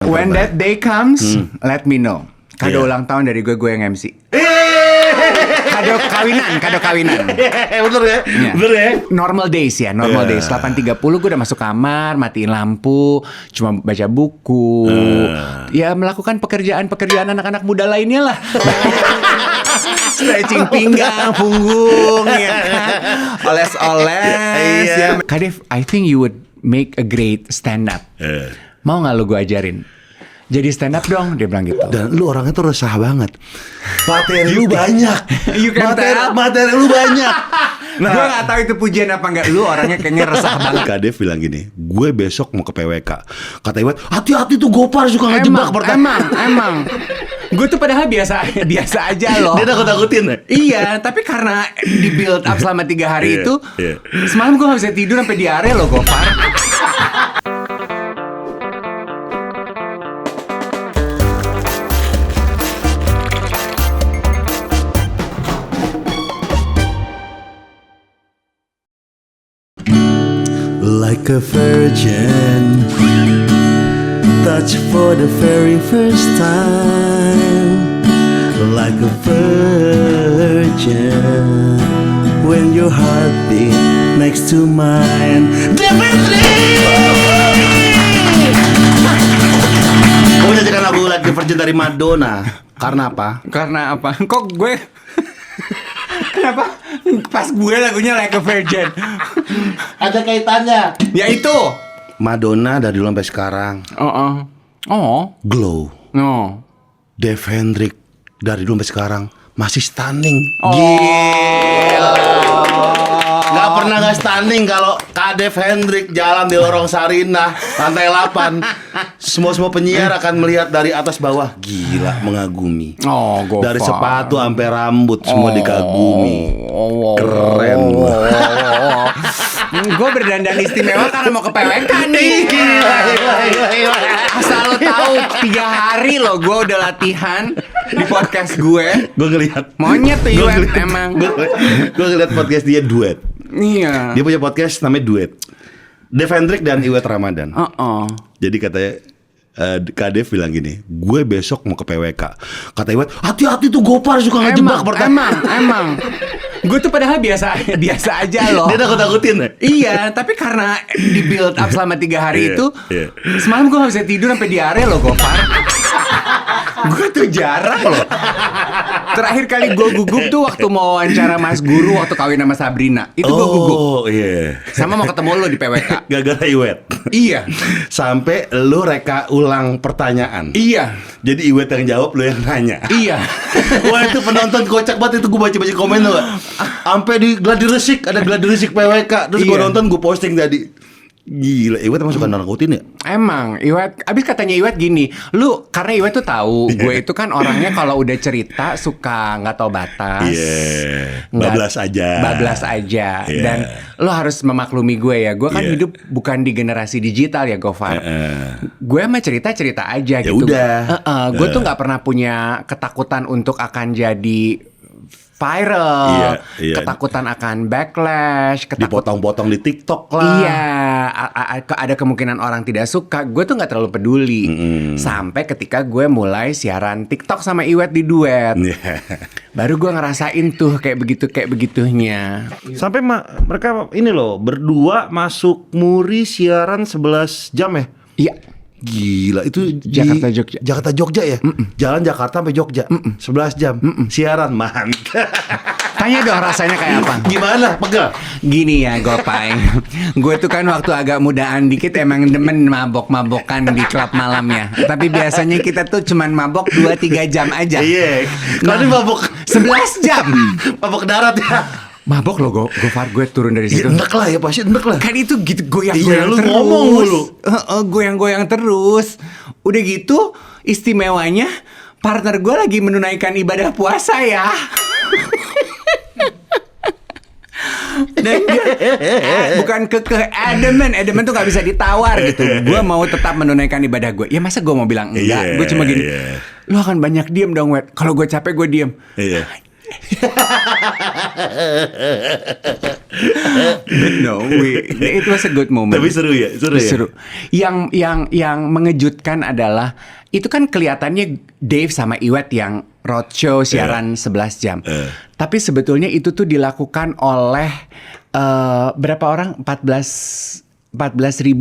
When that day comes, let me know. Kado ulang tahun dari gue yang MC. Kado kawinan. Bener ya? Ya. Bener ya? Normal days ya, normal days. 8.30 gue udah masuk kamar, matiin lampu, cuma baca buku. Ya melakukan pekerjaan anak-anak muda lainnya lah. Stretching pinggang, punggung, ya kan? Oles-oles. Ya. Kadif, I think you would make a great stand up. Mau nggak lo gue ajarin? Jadi stand up dong, dia bilang gitu. Dan lu orangnya tuh resah banget. Materi lu banyak. You can tell. Materi lu banyak. Nah, gue gak tahu itu pujian apa enggak. Lu orangnya kayaknya resah banget. Kak Dev bilang gini, gue besok mau ke PWK. Kata Iwet, hati-hati tuh Gopar suka ngejebak pertanyaan. Emang. Gue tuh padahal biasa aja loh. Dia takut-takutin ya? Iya, tapi karena di build up selama 3 hari itu, semalam gue gak bisa tidur sampai diare loh, Gopar. Like a virgin, touch for the very first time. Like a virgin, when your heart beat next to mine. Definitely. Gue nyanyikan lagu Like a Virgin dari Madonna. Karena apa? Karena apa? Kok gue... Kenapa? Pas gue lagunya Like a Virgin. Ada kaitannya. Ya itu. Madonna dari dulu sampai sekarang. Glow. Dave Hendrik dari dulu sampai sekarang masih stunning. Gila. Gak pernah gak stunning kalau Kak Dave Hendrik jalan di lorong Sarinah lantai 8. Semua penyiar akan melihat dari atas bawah. Gila, mengagumi. Dari sepatu sampai rambut semua dikagumi. Keren. Gue berdandan istimewa karena mau ke PWK nih. Gila. Asal lo tahu 3 hari lo gue udah latihan di podcast gue. Gue ngelihat monyet tuh Iwet emang. Gue ngelihat podcast dia duet. Iya. Dia punya podcast namanya Duet. Dave Hendrik dan Iwet Ramadan. Jadi katanya Kak Dev bilang gini, gue besok mau ke PWK. Kata Iwet, hati-hati tuh Gopar suka ngejebak pertanyaan. Emang. Gue tuh padahal biasa aja loh. Dia takut-takutin ya? Iya, tapi karena di build up selama 3 hari itu, semalam gue gak bisa tidur sampai diare loh, Gopar. Gue tuh jarang loh. Terakhir kali gue gugup tuh waktu mau wawancara Mas Guru waktu kawin sama Sabrina. Itu gue gugup. Sama mau ketemu lo di PWK. Gara-gara Iwet. Iya. Sampai lo reka ulang pertanyaan. Iya. Jadi Iwet yang jawab, lo yang nanya. Iya. Wah itu penonton kocak banget. Itu gue baca komen tuh. Sampai di Gladi Resik, ada Gladi Resik PWK. Terus gue nonton, gue posting tadi. Gila, Iwet emang suka nakutin ya? Emang, Iwet, abis katanya Iwet gini, lu karena Iwet tuh tahu gue itu kan orangnya kalau udah cerita suka nggak tahu batas, bablas aja, dan lu harus memaklumi gue ya, gue kan hidup bukan di generasi digital ya Gofar, gue mah cerita aja ya gitu, gue tuh nggak pernah punya ketakutan untuk akan jadi viral, ketakutan akan backlash, dipotong-potong di TikTok lah. Iya, ada kemungkinan orang tidak suka. Gue tuh nggak terlalu peduli. Sampai ketika gue mulai siaran TikTok sama Iwet di Duet, baru gue ngerasain tuh kayak begitunya. Sampai mereka ini loh berdua masuk Muri siaran 11 jam ya? Iya. Gila, itu Jakarta Jogja ya? Jalan Jakarta sampai Jogja 11 jam siaran, mantap. Tanya dong rasanya kayak apa? Gimana? Pegal? Gini ya Gopay, gue tuh kan waktu agak mudaan dikit emang demen mabok-mabokan di klub malamnya. Tapi biasanya kita tuh cuman mabok 2-3 jam aja. Iya. Kalau ini mabok 11 jam. Mabok darat ya. Mabok loh Gofar, gue turun dari situ. Enak lah ya, pasti enak lah. Kan itu gitu goyang-goyang lu terus. Ngomong lu. Goyang-goyang terus. Udah gitu istimewanya partner gue lagi menunaikan ibadah puasa ya. Dan dia bukan adamant tuh gak bisa ditawar gitu. Gue mau tetap menunaikan ibadah gue. Ya masa gue mau bilang enggak. Gue cuma gini, lo akan banyak diem dong Wet. Kalau gue capek gue diem. But no, it was a good moment. Tapi seru ya, seru ya. Seru. Yang mengejutkan adalah itu kan kelihatannya Dave sama Iwet yang roadshow siaran 11 jam. Tapi sebetulnya itu tuh dilakukan oleh berapa orang? 14.000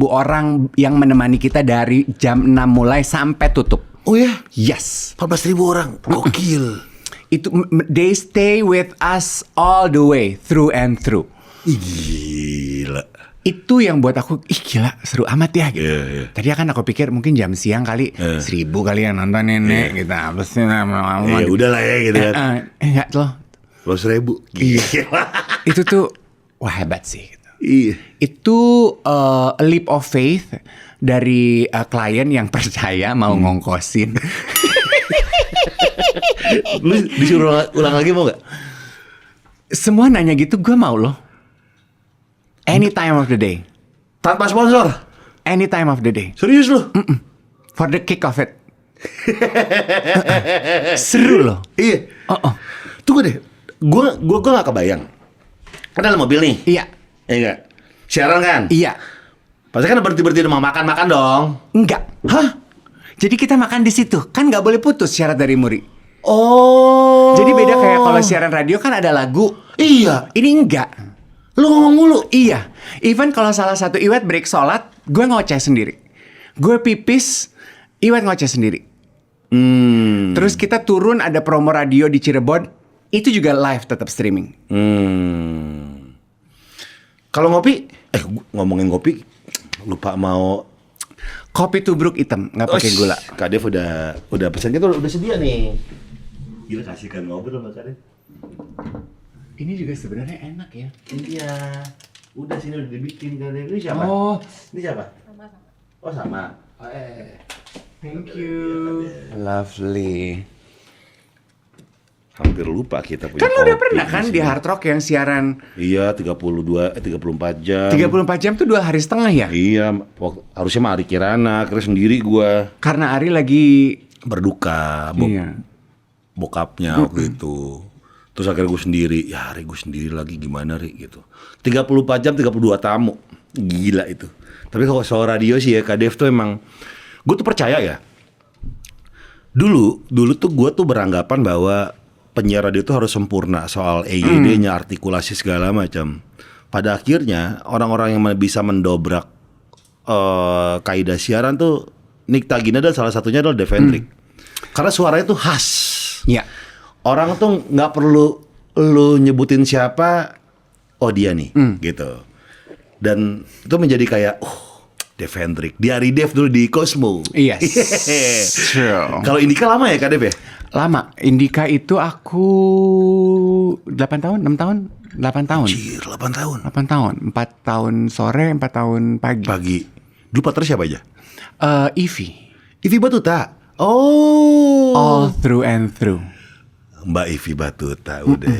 orang yang menemani kita dari jam 6 mulai sampai tutup. Oh ya? Yes. 14.000 orang. Gokil. Itu they stay with us all the way through and through. Gila. Itu yang buat aku, ih gila seru amat ya gitu. Yeah. Tadi kan aku pikir mungkin jam siang kali 1.000 kali yang nonton nenek gitu. Apa sih Ya udahlah ya gitu kan. Enggak loh. 100.000. Gila. Itu tuh wah hebat sih. Gitu. Iya. Itu a leap of faith dari klien yang percaya mau ngongkosin. Lu disuruh ulang lagi mau gak? Semua nanya gitu, gue mau loh. Any time of the day. Tanpa sponsor? Any time of the day. Serius lu? For the kick of it. Seru loh. Iya. Tunggu deh. Gue gak kebayang. Kan dalam mobil nih. Iya. Iya gak? Siaran kan? Iya. Pasti kan berhenti mau makan dong. Enggak. Hah? Jadi kita makan di situ. Kan nggak boleh putus syarat dari Muri. Oh. Jadi beda kayak kalau siaran radio kan ada lagu. Iya. Ini enggak. Lu ngomong mulu. Iya. Even kalau salah satu Iwet break sholat, gue ngoceh sendiri. Gue pipis, Iwet ngoceh sendiri. Terus kita turun ada promo radio di Cirebon, itu juga live tetap streaming. Kalau ngopi, ngomongin ngopi, lupa mau Kopi tubruk hitam, nggak pakai gula. Kak Dev udah pesannya tuh udah sedia nih. Gila kasihkan ngobrol sama Kak Dev. Ini juga sebenarnya enak ya. Iya. Udah sini udah dibikin Kak Dev. Ini siapa? Oh, Ini siapa? Sama-sama. Oh sama. thank you. Lovely. Hampir lupa kita punya. Kan lu udah kopi pernah kan di Hard Rock yang siaran Iya, 34 jam. 34 jam tuh 2 hari setengah ya? Iya, harusnya mah Ari Kirana, akhirnya sendiri gua Karena Ari lagi berduka, iya. bokapnya waktu itu. Terus akhirnya gue sendiri, ya Ri gue sendiri lagi gimana Ri gitu. 34 jam 32 tamu, gila itu. Tapi kalau soal radio sih ya Kak Dev tuh emang, gue tuh percaya ya. Dulu tuh gue tuh beranggapan bahwa penyiar radio itu harus sempurna soal EYD-nya, artikulasi segala macam. Pada akhirnya orang-orang yang bisa mendobrak kaidah siaran tuh Nick Tagina dan salah satunya adalah Dave Hendrik. Karena suaranya tuh khas. Iya. Orang tuh nggak perlu lu nyebutin siapa, oh dia nih, gitu. Dan itu menjadi kayak, Dave Hendrik, di Ari Dev dulu di Cosmo. Yes. True. Kalau Indika lama ya Kak Dev ya? Lama. Indika itu aku 8 tahun, 6 tahun, 8 tahun. Anjir, 8 tahun. 8 tahun. 4 tahun sore, 4 tahun pagi. Pagi. Dulu partner siapa aja? Ivy. Ivy Batuta. Oh. All through and through. Mbak Ivy Batuta udah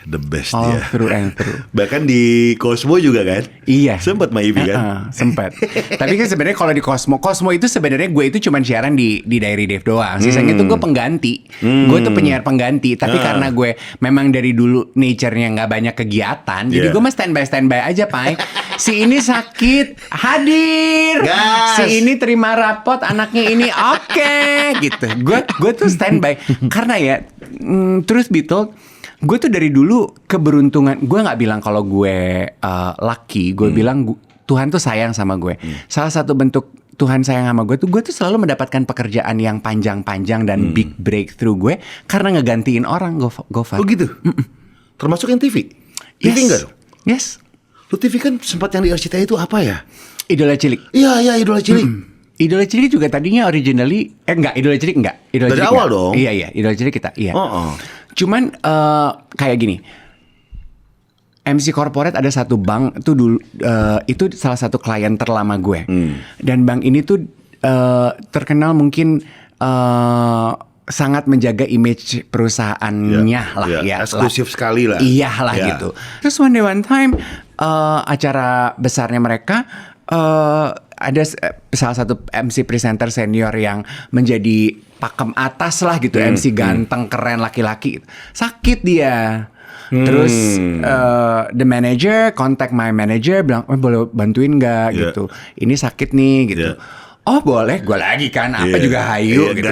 the best All dia. through and through. Bahkan di Cosmo juga kan? Iya. Sempat Mbak Ivy kan? Sempat. Tapi kan sebenarnya kalau di Cosmo itu sebenarnya gue itu cuma siaran di Diary Dave doang. Sisanya itu gue pengganti. Gue tuh penyiar pengganti. Tapi karena gue memang dari dulu nature-nya nggak banyak kegiatan, jadi gue mah standby aja, Pai. Si ini sakit, hadir. Gas. Si ini terima rapot, anaknya ini oke, gitu. Gue tuh standby karena ya truth be told, gue tuh dari dulu keberuntungan. Gue nggak bilang kalau gue lucky. Gue bilang Tuhan tuh sayang sama gue. Salah satu bentuk Tuhan sayang sama gue tuh selalu mendapatkan pekerjaan yang panjang-panjang dan big breakthrough gue karena ngegantiin orang. Gofar. Oh gitu? Termasuk yang TV? TV enggak dong? Yes. Lu TV kan sempat yang di RCTI itu apa ya? Idola Cilik. Iya, Idola Cilik. Idola Cilik juga tadinya originally Idola Cilik enggak. Idola Dari Cilik awal enggak. dong. Iya, Idola Cilik kita. Iya. Cuman kayak gini. MC Corporate ada satu bank tuh dulu itu salah satu klien terlama gue. Dan bank ini tuh terkenal mungkin sangat menjaga image perusahaannya eksklusif sekali lah. Iyalah gitu. Terus one time acara besarnya mereka ada salah satu MC presenter senior yang menjadi pakem atas lah gitu, MC ganteng, keren, laki-laki. Sakit dia. Terus the manager contact my manager bilang, boleh bantuin nggak gitu. Ini sakit nih gitu. Oh boleh, gue lagi kan, apa juga hayu gitu.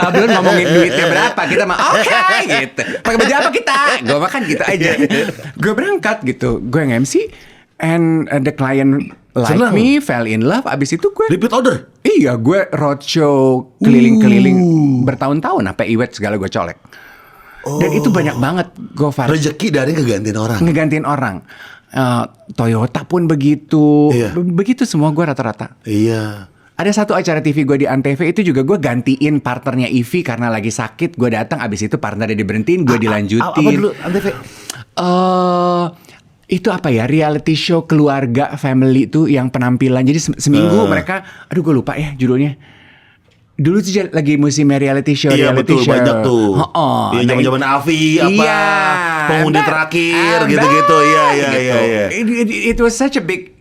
Belum ngomongin duitnya berapa, kita mah oke gitu. Pakai baju apa kita? Gue makan gitu aja. Gue berangkat gitu, gue yang MC, and the client like me, fell in love. Abis itu gue repeat order. Iya, gue roadshow keliling-keliling bertahun-tahun, sampai Iwet segala gue colek. Dan itu banyak banget, Gofar. Rezeki dari ngegantiin orang. Toyota pun begitu, begitu semua gue rata-rata. Iya. Ada satu acara TV gue di Antv itu juga gue gantiin partnernya Ivy karena lagi sakit. Gue datang, abis itu partnernya diberhentiin, gue dilanjutin. Apa dulu Antv? Itu apa ya, reality show keluarga family itu yang penampilan. Jadi seminggu mereka, aduh gue lupa ya judulnya. Dulu tuh lagi musimnya reality show. Iya betul, show. banyak tuh. Iya, zaman-zaman Avi apa penghuni terakhir gitu-gitu. Iya. It was such a big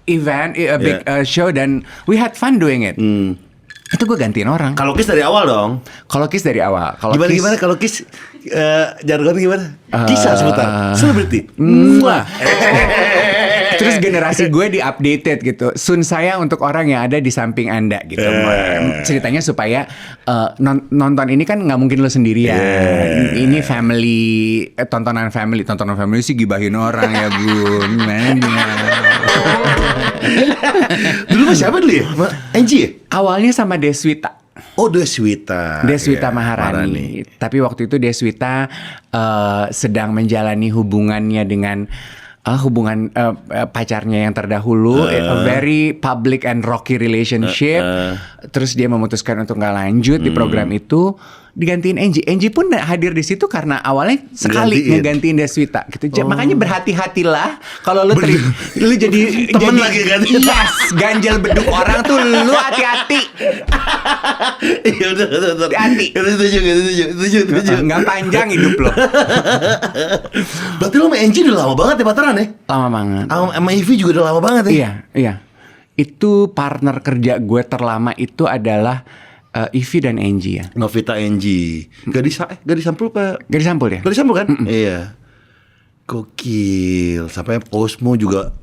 event, a big show, dan we had fun doing it. Itu gue gantiin orang. Kalau Kiss dari awal dong. Kalau Kiss dari awal. Gimana kalau Kiss jargon gimana? Kisah sebentar. Selebriti. Terus generasi gue di-updated gitu. Sun saya untuk orang yang ada di samping Anda gitu. Ceritanya supaya nonton ini kan nggak mungkin lo sendirian. Ini family, tontonan family. Tontonan family sih gibahin orang ya Bun. Dulu mah siapa dulu ya? Angie ya? Awalnya sama Deswita. Oh, Deswita Maharani. Tapi waktu itu Deswita sedang menjalani hubungannya dengan hubungan pacarnya yang terdahulu, a very public and rocky relationship. Terus dia memutuskan untuk nggak lanjut di program itu, digantiin Angie. Angie pun hadir di situ karena awalnya sekali ngegantiin Deswita gitu. Makanya berhati-hatilah kalau lu jadi temen lagi kan. Yes, ganjel beduk orang tuh lu hati-hati. Iya udah. Hati. Setuju. Nggak panjang hidup lo. Berarti lo sama Angie udah lama banget ya pacaran ya? Lama banget. Sama Ivy juga udah lama banget ya? Iya. Itu partner kerja gue terlama itu adalah Ivy dan Angie ya. Novita Angie. Gak disampul Pak? Gak disampul ya? Gak disampul kan? Iya. Gokil. Sampai Osmo juga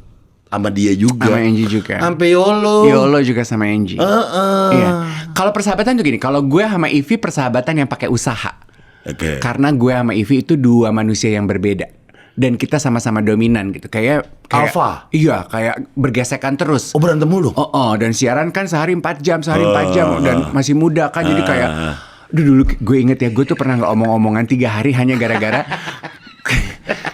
sama dia juga. Sama Angie juga. Sampai Yolo. Yolo juga sama Angie. Iya. Kalau persahabatan tuh gini, kalau gue sama Ivy persahabatan yang pakai usaha. Okay. Karena gue sama Ivy itu dua manusia yang berbeda. Dan kita sama-sama dominan gitu. Kayak alpha. Iya, kayak bergesekan terus. Oh, berantem mulu. Dan siaran kan sehari 4 jam dan masih muda kan. Jadi kayak dulu gue inget ya, gue tuh pernah nggak omong-omongan 3 hari hanya gara-gara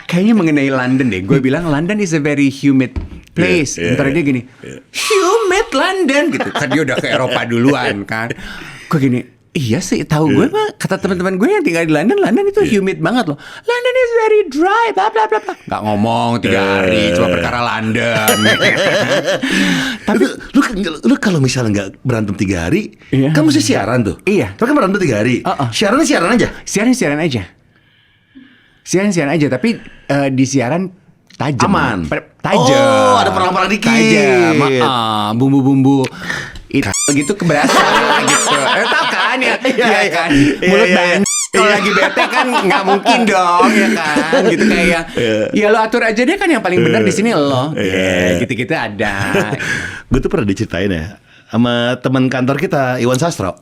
kayaknya mengenai London deh. Gue bilang London is a very humid place. Ntar dia gini, humid London gitu. Kan dia udah ke Eropa duluan kan. Gue gini, iya sih, tahu gue mah kata teman-teman gue yang tinggal di London itu humid banget loh. London is very dry, bla bla bla bla. Nggak ngomong 3 hari cuma perkara London. Tapi lu kalau misalnya nggak berantem 3 hari, kan mesti siaran tuh. Iya. Tapi kan berantem 3 hari. Siaran aja. Siaran aja. Tapi di siaran tajam. Aman. Tajam. Oh, ada perang-perang dikit. Tajam. Bumbu-bumbu itu gitu keberasa gitu. Tahu kan ya? Iya kan. Mulut banyak. Kalau lagi bete kan nggak mungkin dong ya kan. Gitu kayak ya lo atur aja deh kan, yang paling benar di sini lo. Gitu-gitu ada. Gue tuh pernah diceritain ya sama teman kantor kita, Iwan Sastro.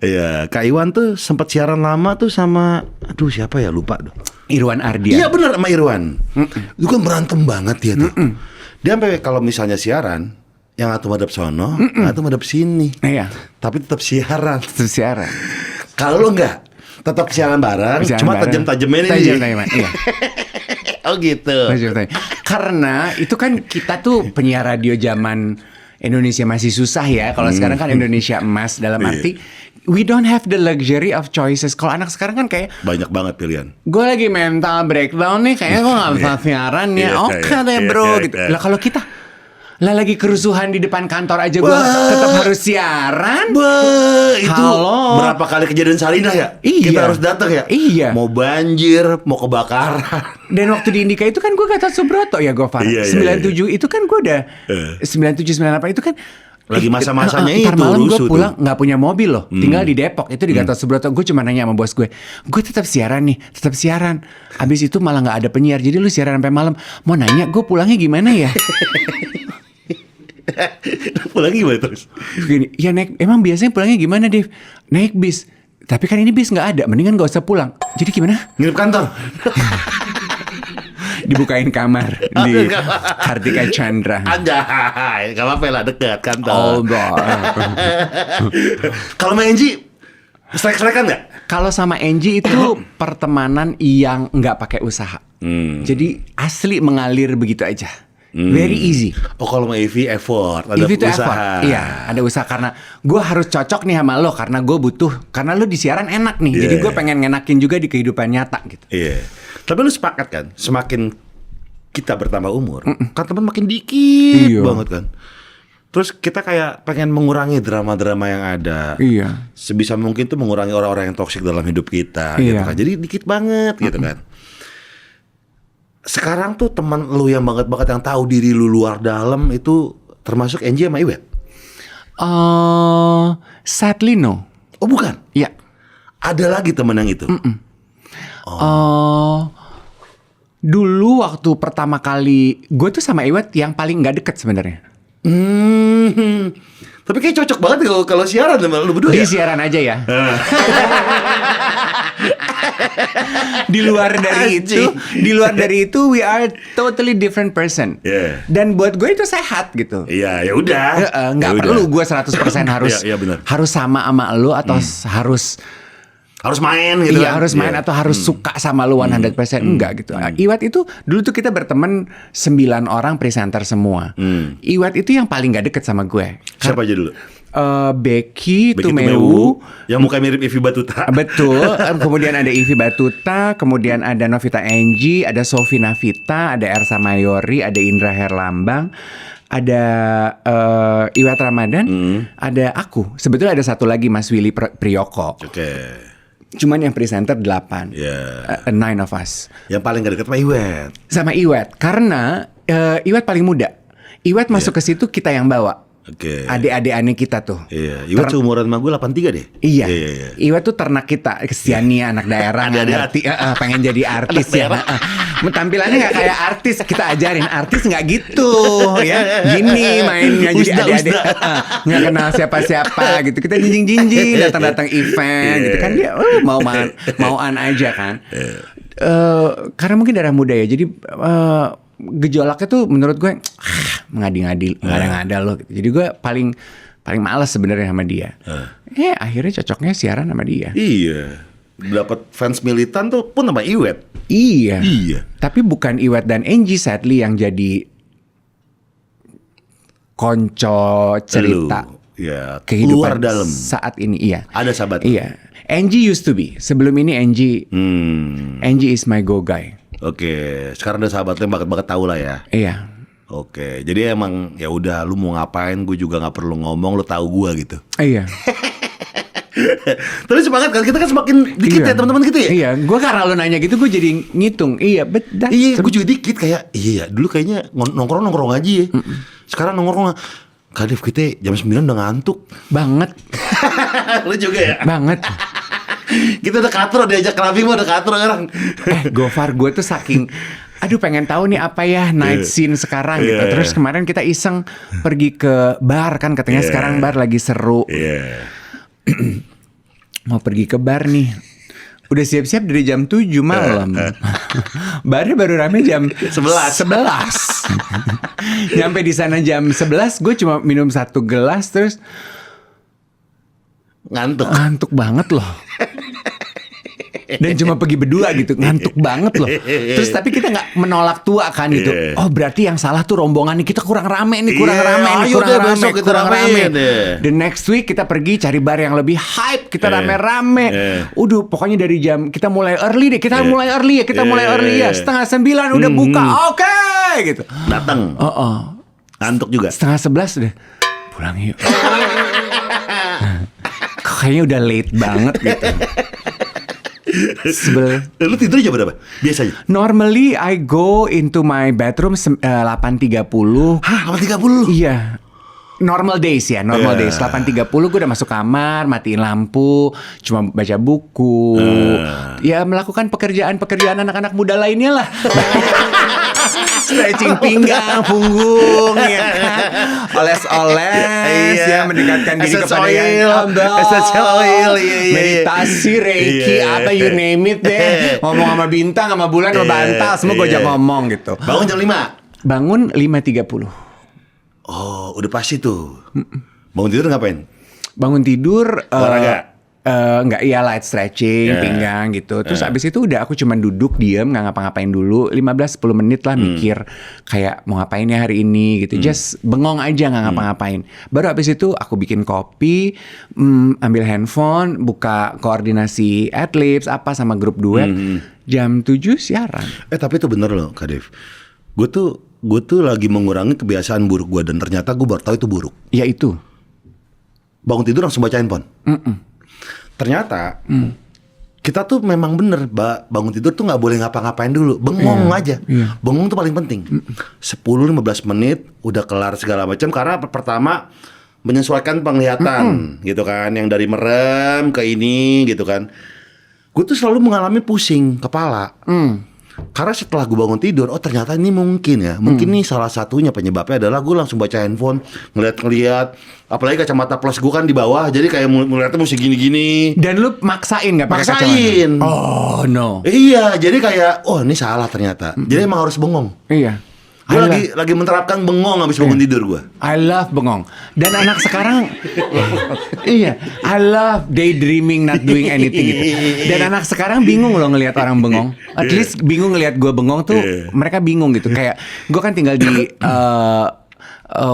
Iya, Kak Iwan tuh sempat siaran lama tuh sama, aduh siapa ya, lupa tuh. Irwan Ardian. Iya benar, sama Irwan. Itu kan berantem banget dia tuh. Dia sampai kalau misalnya siaran, yang satu madep sono, yang satu madep sini. Iya. Tapi tetap siaran. Kalau lo enggak, tetap siaran bareng, cuma tajam-tajamnya ini. Iya. Oh gitu. Karena itu kan kita tuh penyiar radio zaman Indonesia masih susah ya. Kalau sekarang kan Indonesia emas, dalam arti we don't have the luxury of choices. Kalau anak sekarang kan kayak banyak banget pilihan. Gue lagi mental breakdown nih, kayaknya gue gak bisa siaran ya. Oke deh bro gitu. Lah kalau kita lagi kerusuhan di depan kantor aja gue tetap harus siaran. Itu berapa kali kejadian Sarinah ya? Iya. Kita harus datang ya? Iya. Mau banjir, mau kebakaran. Dan waktu di Indika itu kan gue kata Subroto ya Gofar. 97 itu kan gue udah 97 98 itu kan Lagi masa-masanya Ntar itu malam gue rusuh pulang tuh. nggak punya mobil loh, tinggal di Depok itu di Gatot Subroto. Gue cuma nanya sama bos gue tetap siaran nih, tetap siaran. Abis itu malah nggak ada penyiar, jadi lu siaran sampai malam. Mau nanya gue pulangnya gimana ya? Pulangnya gimana terus? Gini, ya emang biasanya pulangnya gimana, Dev? Naik bis. Tapi kan ini bis nggak ada, mendingan gak usah pulang. Jadi gimana? Nginep kantor. Dibukain kamar di Kartika Chandra. Anjay, gak apa-apa lah, dekat kantor. Oh, boy. Kalau main Enji, selek-selekan gak? Kalau sama Angie itu pertemanan yang nggak pakai usaha. Jadi asli mengalir begitu aja. Very easy. Oh, kalau sama Evi effort, ada Itu usaha. effort. Iya, ada usaha karena gue harus cocok nih sama lo karena gue butuh. Karena lo di siaran enak nih. Jadi gue pengen ngenakin juga di kehidupan nyata gitu. Iya. Tapi lu sepakat kan, semakin kita bertambah umur, kan teman makin dikit Iya. banget kan. Terus kita kayak pengen mengurangi drama-drama yang ada. Iya. Sebisa mungkin tuh mengurangi orang-orang yang toksik dalam hidup kita gitu Iya. kan. Jadi dikit banget gitu kan. Sekarang tuh teman lu yang banget-banget yang tahu diri lu luar dalam itu termasuk Angie sama Iwet? Sadly no. Oh bukan? Iya. Ada lagi teman yang itu? Dulu waktu pertama kali gue tuh sama Iwet yang paling nggak deket sebenarnya. Tapi kayak cocok banget kalau siaran sama lu berdua Di ya? siaran aja ya. Di luar dari itu, we are totally different person. Yeah. Dan buat gue itu sehat gitu. Iya, ya udah. Nggak Ya perlu udah. gue 100% harus Iya, benar. harus sama lo atau Harus main gitu. iya kan? harus main Iya. atau harus suka sama lu 100%. Enggak gitu. Iwat itu dulu tuh kita berteman 9 orang presenter semua. Iwat itu yang paling gak deket sama gue. Siapa aja dulu? Becky Begitu Tumewu. yang muka mirip Evi Batuta. Betul. Kemudian ada Ivy Batuta, kemudian ada Novita Angie, ada Sofi Navita, ada Ersa Mayori, ada Indra Herlambang, ada Iwat Ramadan, ada aku. Sebetulnya ada satu lagi Mas Willy Priyoko. Oke. Cuman yang presenter 8. Ya. 9 of us. Yang paling gak deket sama Iwet. Sama Iwat. Karena Iwat paling muda. Iwat masuk ke situ kita yang bawa. Oke. Adik-adik kita tuh. Iya. Iwet seumuran sama gue 83 deh. Iya. Iya. Iwat tuh ternak kita. Kesiannya anak daerah nggak Adik-adik. ngerti, pengen jadi artis ya. Tampilannya nggak kayak artis, kita ajarin artis nggak gitu ya. Gini mainnya jadi Usda, adik-adik usda. nggak kenal siapa-siapa gitu. Kita jinjing-jinjing datang-datang event gitu kan dia mauan aja kan. Karena mungkin darah muda ya. Jadi gejolaknya tuh menurut gue ngadi-ngadi ngada-ngada loh gitu. Jadi gue paling males sebenarnya sama dia. Akhirnya cocoknya siaran sama dia. Iya. Dapat fans militan tuh pun sama Iwet. Iya. Iya. Tapi bukan Iwet dan Angie sadly yang jadi konco cerita Lu, ya, kehidupan luar dalam. saat ini. Iya. Ada sahabat. Iya. Angie used to be. Sebelum ini Angie is my go guy. Oke, sekarang ada sahabat lo yang banget tahu lah ya. Iya. Oke, jadi emang ya udah lu mau ngapain gue juga nggak perlu ngomong, lu tahu gue gitu. Iya. Tapi semangat kan, kita kan semakin dikit ya teman-teman gitu ya. Iya, gue karena lo nanya gitu gue jadi ngitung. Iya, Iya, gue juga dikit kayak iya dulu kayaknya nongkrong aja ya. Sekarang nongkrong Kadif kita jam 9 udah ngantuk. banget, Lu juga ya? banget. Kita udah katro diajak clubbing mah udah katro sekarang. Gofar gue tuh saking aduh pengen tahu nih apa ya night scene sekarang gitu. Terus kemarin kita iseng pergi ke bar kan katanya sekarang bar lagi seru. Iya. Mau pergi ke bar nih. Udah siap-siap dari jam 7 malam. Barnya baru rame jam 11. Nyampe di sana jam 11 gue cuma minum 1 gelas terus ngantuk banget loh. Dan cuma pergi berdua gitu, ngantuk banget loh. Terus tapi kita nggak menolak tua kan gitu. Oh berarti yang salah tuh rombongan nih, kita kurang rame nih, kurang rame. The next week kita pergi cari bar yang lebih hype, kita rame-rame. Udah pokoknya dari jam kita mulai early deh, kita mulai early ya. 8:30 udah buka, oke gitu. Datang. Ngantuk juga. 10:30 udah pulang yuk. Kok kayaknya udah late banget gitu. Lu tidur jam berapa? Biasanya? Normally I go into my bedroom 8:30. Hah, 8:30? Iya. Normal days ya, normal days. 8.30 gue udah masuk kamar, matiin lampu, cuma baca buku. Ya melakukan pekerjaan anak-anak muda lainnya lah. Stretching pinggang, punggung, ya kan? Oles-oles, ya mendekatkan diri kepada yang tambah. Essential oil, Meditasi, reiki, apa you name it deh. Ngomong sama bintang, sama bulan, sama bantal, semua gue ajak ngomong gitu. Bangun jam 5? Bangun 5.30. Oh, udah pasti tuh. Bangun tidur ngapain? Bangun tidur olahraga. Enggak, iya light stretching, pinggang gitu. Terus abis itu udah aku cuman duduk diem, nggak ngapa-ngapain dulu. 15-10 menit lah mikir kayak mau ngapain ya hari ini gitu. Just bengong aja nggak ngapa-ngapain. Baru abis itu aku bikin kopi, ambil handphone, buka koordinasi Adlibs apa sama grup duet. Jam 7 siaran. Tapi itu bener loh Kak Dev. Gue tuh lagi mengurangi kebiasaan buruk gue, dan ternyata gue baru tahu itu buruk. Ya itu. Bangun tidur langsung baca handphone. Ternyata kita tuh memang bener, bangun tidur tuh nggak boleh ngapa-ngapain dulu, bengong aja. Bengong tuh paling penting. 10-15 menit udah kelar segala macam, karena pertama menyesuaikan penglihatan gitu kan, yang dari merem ke ini gitu kan. Gue tuh selalu mengalami pusing kepala. Karena setelah gue bangun tidur, oh ternyata ini mungkin nih salah satunya penyebabnya adalah gue langsung baca handphone, ngeliat, apalagi kacamata plus gue kan di bawah, jadi kayak ngeliatnya mesti gini-gini. Dan lu maksain nggak pakai kacamata? Maksain. Oh no. Iya, jadi kayak ini salah ternyata. Jadi emang harus bengong. Iya. Gue lagi menerapkan bengong habis bangun tidur gue. I love bengong. Dan anak sekarang iya, I love daydreaming, not doing anything gitu. Dan anak sekarang bingung loh ngelihat orang bengong. At least bingung ngelihat gue bengong tuh, mereka bingung gitu. Kayak gue kan tinggal di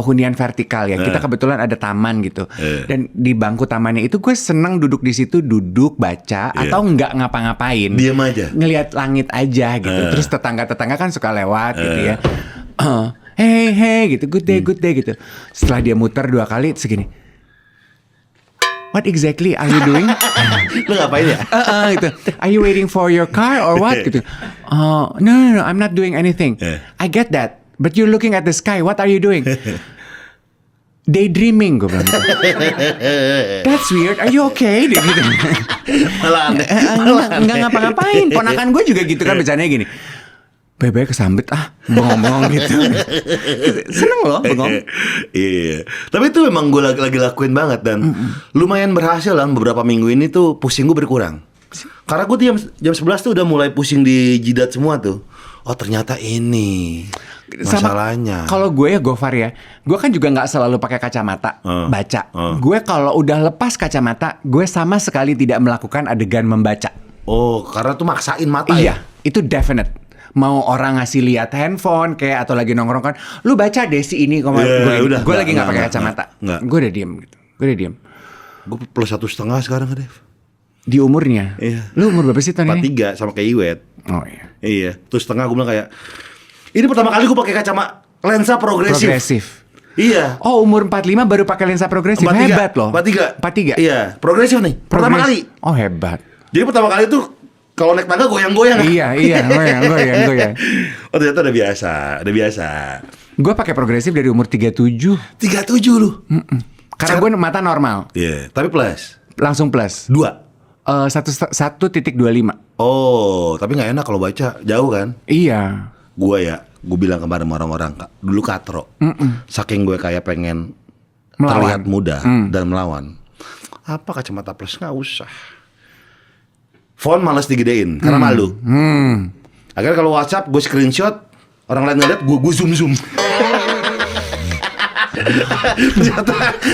hunian vertikal ya. Kita kebetulan ada taman gitu. Dan di bangku tamannya itu gue seneng duduk di situ, duduk baca atau nggak ngapa-ngapain. Diam aja. Ngelihat langit aja gitu. Terus tetangga-tetangga kan suka lewat gitu ya. Hey gitu, good day gitu. Setelah dia muter 2 kali segini. What exactly are you doing? Lu ngapain ya? Gitu. Are you waiting for your car or what? Gitu. No, I'm not doing anything. I get that, but you're looking at the sky. What are you doing? Daydreaming, gue bilang. That's weird. Are you okay? Dia gitu. Malah Nggak ngapa-ngapain. Ponakan gue juga gitu kan bercandanya gini. Bebe kesambet bengong-bengong gitu. Seneng loh bengong. Iya. Tapi itu memang gue lagi lakuin banget, dan lumayan berhasil lah. Beberapa minggu ini tuh pusing gue berkurang. Karena gue jam 11 tuh udah mulai pusing di jidat semua tuh. Oh ternyata ini masalahnya. Kalau gue ya Gofar ya, gue kan juga nggak selalu pakai kacamata baca. Gue kalau udah lepas kacamata, gue sama sekali tidak melakukan adegan membaca. Oh, karena tuh maksain mata. Iya, itu definite. Mau orang ngasih lihat handphone kayak atau lagi nongkrong kan, lu baca deh si ini. Gue lagi nggak pakai kacamata. Gue udah diem gitu. Gue plus 1,5 sekarang, Dev. Di umurnya. Iya. Lu umur berapa sih tahun ini? 43 sama kayak Iwet. Oh iya. Iya. Terus setengah gue bilang kayak, ini pertama kali gue pakai kacamata lensa progresif. Iya. Oh, umur 45 baru pakai lensa progresif. 43. Hebat loh. 43. Iya, progresif nih. Pertama kali. Oh, hebat. Jadi pertama kali tuh kalau naik tangga goyang-goyang. Iya, goyang. Oh, ternyata udah biasa. Gue pakai progresif dari umur 37. 37 lu. Karena gue mata normal. Iya, tapi plus. Langsung plus. 2. 1.25. Oh, tapi nggak enak kalau baca jauh kan? Iya. Gue bilang kemarin sama orang-orang, Kak, dulu katro. Saking gue kayak pengen Melawan. terlihat muda dan melawan. Apa kacamata plus, nggak usah. Font males digedein karena malu. Akhirnya kalau WhatsApp gue screenshot, orang lain ngeliat gue zoom.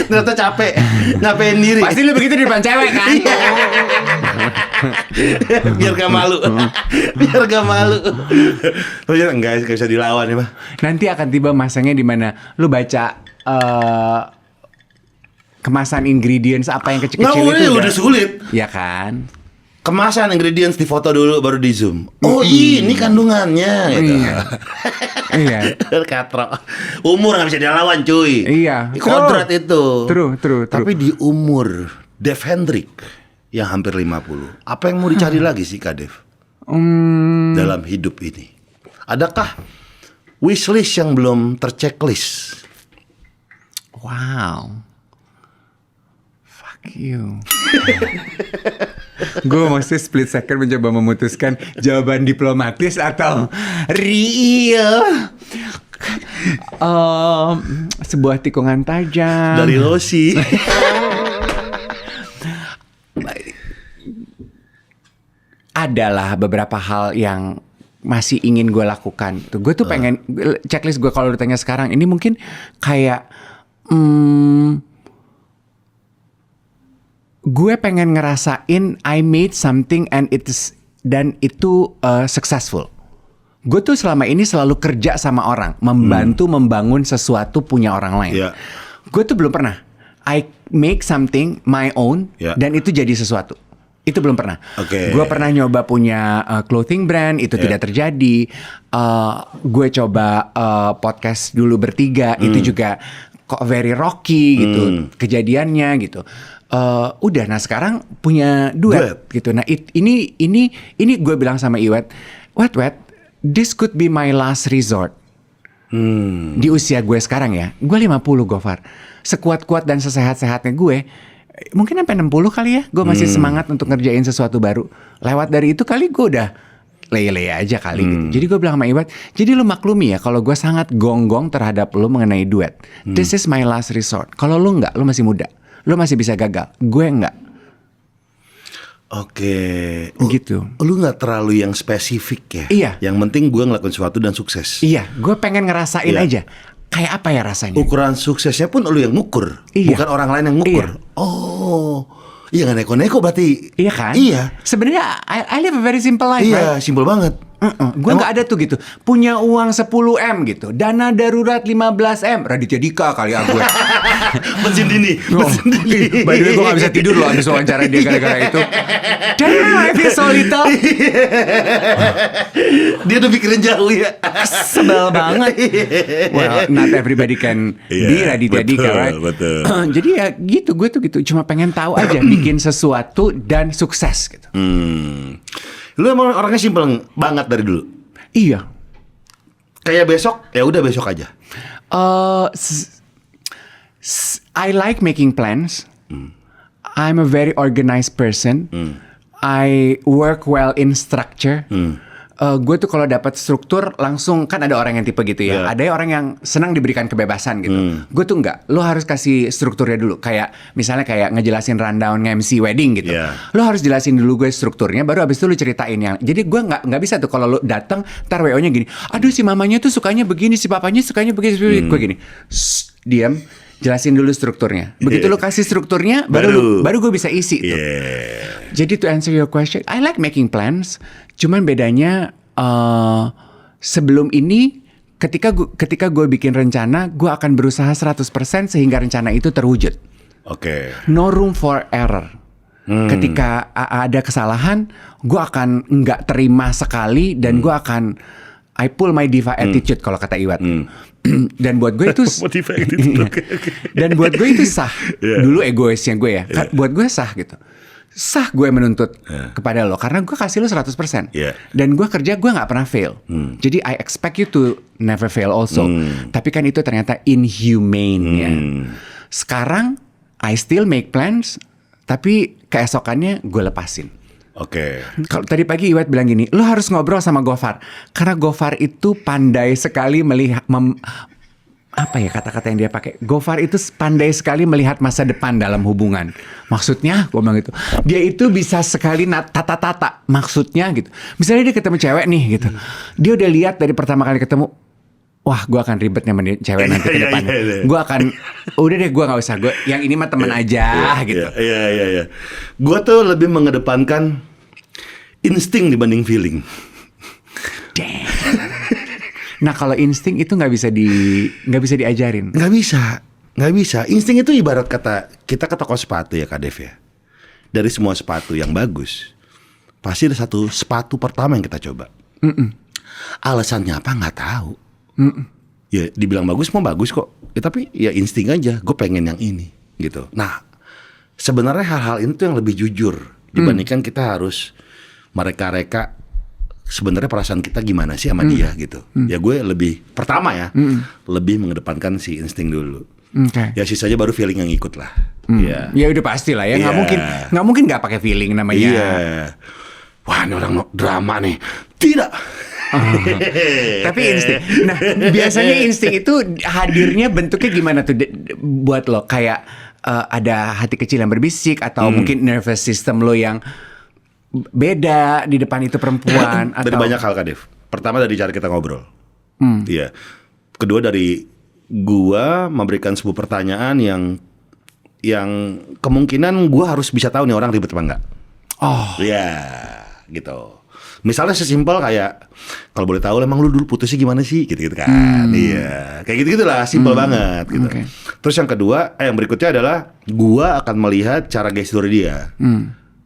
ternyata capek, ngapain diri. Pasti lu begitu di depan cewek kan? Biar gak malu. Tapi enggak bisa dilawan ya, Pak. Nanti akan tiba masanya di mana lu baca kemasan ingredients apa yang kecil-kecil itu udah sulit. Ya kan? Kemasan ingredients difoto dulu baru di zoom. Oh ini kandungannya gitu. Iya. Katro. Umur gak bisa dilawan cuy. Iya. Kodrat itu. True. Tapi di umur Dev Hendrik yang hampir 50, apa yang mau dicari lagi sih Kak Dev? Dalam hidup ini. Adakah wishlist yang belum terchecklist? Wow. Fuck you. Gue mesti split second mencoba memutuskan jawaban diplomatis atau real. Sebuah tikungan tajam Dari Rosi. Adalah beberapa hal yang masih ingin gue lakukan. Gue tuh pengen checklist gue kalau ditanya sekarang ini mungkin kayak gue pengen ngerasain I made something and itu successful. Gue tuh selama ini selalu kerja sama orang, membantu membangun sesuatu punya orang lain. Yeah. Gue tuh belum pernah I make something my own dan itu jadi sesuatu. Itu belum pernah. Gue pernah nyoba punya clothing brand, itu tidak terjadi. Gue coba podcast dulu bertiga, itu juga kok very rocky gitu kejadiannya gitu. Udah, nah sekarang punya duet gitu. Nah ini gue bilang sama Iwet, Wet, this could be my last resort. Di usia gue sekarang ya, gue 50 Gofar. Sekuat-kuat dan sesehat-sehatnya gue, mungkin sampai 60 kali ya, gue masih semangat untuk ngerjain sesuatu baru. Lewat dari itu kali gue udah leye-leye aja kali gitu. Jadi gue bilang sama Iwet, jadi lu maklumi ya kalau gue sangat gonggong terhadap lu mengenai duet. This is my last resort. Kalau lu enggak, lu masih muda. Lu masih bisa gagal. Gue enggak. Gitu. Lu gak terlalu yang spesifik ya? Iya. Yang penting gue ngelakuin sesuatu dan sukses. Iya, gue pengen ngerasain aja. Kayak apa ya rasanya? Ukuran suksesnya pun lu yang ngukur, bukan orang lain yang ngukur. Oh, iya gak neko-neko berarti. Iya kan? Iya. Sebenarnya I live a very simple life. Iya, simple banget. Gue nggak ada tuh gitu. Punya uang 10 M gitu. Dana darurat 15 M. Raditya Dika kali gue. Mesin dini. By the way gue gak bisa tidur loh abis wawancara dia gara-gara itu. Damn, I feel so little. Dia udah pikirin jauh ya. Sebel banget. Well, not everybody can be Raditya Dika, right? Betul. Jadi ya gitu, gue tuh gitu. Cuma pengen tahu aja bikin sesuatu dan sukses gitu. Lu emang orangnya simpel banget dari dulu. Iya. Kayak besok, ya udah besok aja. I like making plans. I'm a very organized person. I work well in structure. Gue tuh kalau dapat struktur langsung, kan ada orang yang tipe gitu ya. Ada orang yang senang diberikan kebebasan gitu. Gue tuh enggak. Lo harus kasih strukturnya dulu. Kayak misalnya kayak ngejelasin rundown nge-MC wedding gitu. Lo harus jelasin dulu gue strukturnya, baru abis itu lo ceritain yang. Jadi gue nggak bisa tuh kalau lo datang, ntar WO-nya gini. Aduh si mamanya tuh sukanya begini, si papanya sukanya begini. Gue gini. Diam. Jelasin dulu strukturnya. Begitu lo kasih strukturnya, baru gue bisa isi tuh. Jadi to answer your question, I like making plans. Cuman bedanya sebelum ini, ketika gue bikin rencana, gue akan berusaha 100% sehingga rencana itu terwujud. No room for error. Ketika ada kesalahan, gue akan nggak terima sekali dan gue akan I pull my diva attitude kalau kata Iwat. Dan buat gue itu dan buat gue itu sah. Dulu egoisnya gue ya. Buat gue sah gitu. Sah gue menuntut kepada lo karena gue kasih lo 100%. Dan gue kerja gue nggak pernah fail. Jadi I expect you to never fail also. Tapi kan itu ternyata inhumane ya. Sekarang I still make plans, tapi keesokannya gue lepasin. Kalau tadi pagi Iwet bilang gini, lo harus ngobrol sama Gofar karena Gofar itu pandai sekali melihat apa ya kata-kata yang dia pakai. Gofar itu pandai sekali melihat masa depan dalam hubungan. Maksudnya, gue bilang gitu. Dia itu bisa sekali tata-tata. Maksudnya gitu. Misalnya dia ketemu cewek nih gitu. Dia udah lihat dari pertama kali ketemu. Wah, gue akan ribet sama cewek nanti ke depannya. Gue akan, udah deh gue gak usah. Yang ini mah temen aja gitu. Iya. Gue tuh lebih mengedepankan insting dibanding feeling. Damn. Nah kalau insting itu nggak bisa diajarin. Nggak bisa. Insting itu ibarat kata kita ke toko sepatu ya Kak Dev ya. Dari semua sepatu yang bagus, pasti ada satu sepatu pertama yang kita coba. Alasannya apa nggak tahu. Ya dibilang bagus mau bagus kok. Ya, tapi ya insting aja. Gue pengen yang ini gitu. Nah sebenarnya hal-hal ini tuh yang lebih jujur dibandingkan kita harus mereka-reka sebenarnya perasaan kita gimana sih sama dia gitu. Ya gue lebih pertama ya lebih mengedepankan si insting dulu. Oke. Ya sisanya baru feeling yang ikut lah. Iya. Ya udah pasti lah ya. Nggak Iya. mungkin nggak pakai feeling namanya. Iya. Wah, ini orang drama nih. Tidak. Tapi insting. Nah, biasanya insting itu hadirnya bentuknya gimana tuh buat lo? Kayak ada hati kecil yang berbisik atau mungkin nervous system lo yang beda di depan itu perempuan atau Dari banyak hal, Kak Dev. Pertama dari cara kita ngobrol. Iya. Kedua dari gua memberikan sebuah pertanyaan yang kemungkinan gua harus bisa tahu nih orang ribet apa enggak. Oh, Iya, gitu. Misalnya sesimpel kayak kalau boleh tahu emang lu dulu putusnya gimana sih gitu-gitu kan. Iya. Kayak gitu-gitulah, simpel banget gitu. Oke. Terus yang kedua, yang berikutnya adalah gua akan melihat cara gestur dia.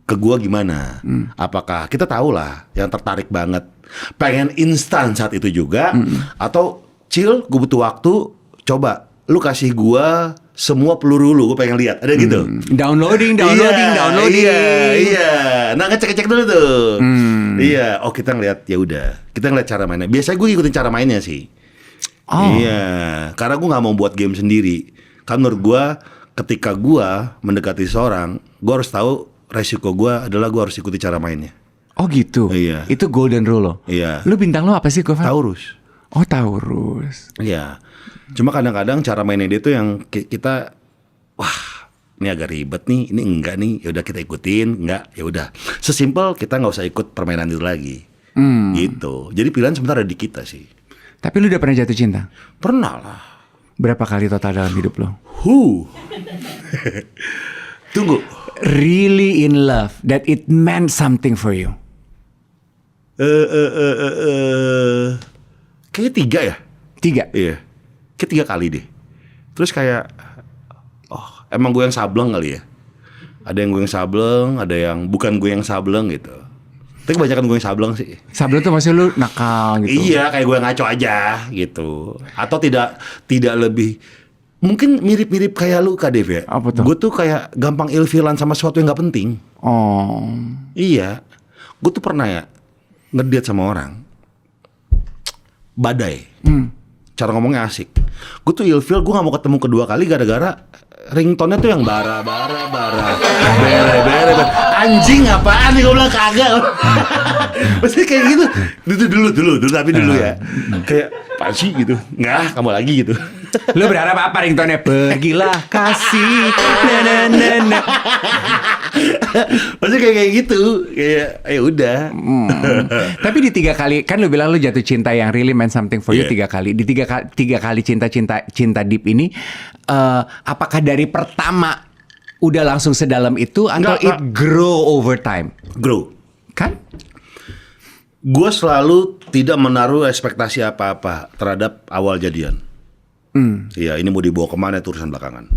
Ke gua gimana? Apakah kita tahu lah yang tertarik banget pengen instan saat itu juga atau chill, gua butuh waktu, coba lu kasih gua semua peluru lu, gue pengen lihat, ada gitu. downloading. Iya. Nah, ngecek dulu tuh. Iya, oh kita ngeliat, ya udah, kita ngeliat cara mainnya. Biasanya gue ikutin cara mainnya sih. Oh. Iya, karena gue nggak mau buat game sendiri. Kan menurut gue, ketika gue mendekati seorang, gue harus tahu resiko gue adalah gue harus ikuti cara mainnya. Oh gitu. Iya. Itu golden rule lo. Iya. Lu bintang lo apa sih, Gofar? Taurus. Oh, Taurus. Iya. Cuma kadang-kadang cara mainnya dia tuh yang kita, wah, ini agak ribet nih, ini enggak nih, ya udah kita ikutin, enggak, ya udah. Sesimpel kita nggak usah ikut permainan itu lagi, gitu. Jadi pilihan sebenarnya ada di kita sih. Tapi lu udah pernah jatuh cinta? Pernah lah. Berapa kali total dalam hidup lo? Tunggu. Really in love, that it meant something for you. Kayaknya 3 ya. 3. Iya. Kayak 3 kali deh. Terus kayak, oh emang gue yang sableng kali ya. Ada yang gue yang sableng, ada yang bukan gue yang sableng gitu. Tapi kebanyakan gue yang sableng sih. Sableng tuh maksudnya lu nakal gitu. Iya, kayak gue yang ngaco aja gitu. Atau tidak lebih, mungkin mirip-mirip kayak lu, Kak Dev ya. Apa tuh? Gue tuh kayak gampang ilfilan sama sesuatu yang gak penting. Oh. Iya. Gue tuh pernah ya ngedate sama orang, badai. Cara ngomongnya asik. Gue tuh ilfil, gue gak mau ketemu kedua kali gara-gara ringtone-nya tuh yang bara. Bere. Anjing apaan nih, gue bilang kagak. Maksudnya kayak gitu. Dulu ya. Kayak apaan sih gitu. Nggak, kamu lagi gitu. Lu berharap apa ringtone-nya? Pergilah kasih. Na. Maksudnya kayak gitu. Kayak ya udah. Tapi di 3 kali, kan lu bilang lu jatuh cinta yang really meant something for you Iya. 3 kali. Di 3 kali cinta deep ini, apakah dari pertama udah langsung sedalam itu atau Nggak. it grow over time? Grow. Kan? Gue selalu tidak menaruh ekspektasi apa-apa terhadap awal jadian. Iya, ini mau dibawa kemana itu urusan belakangan.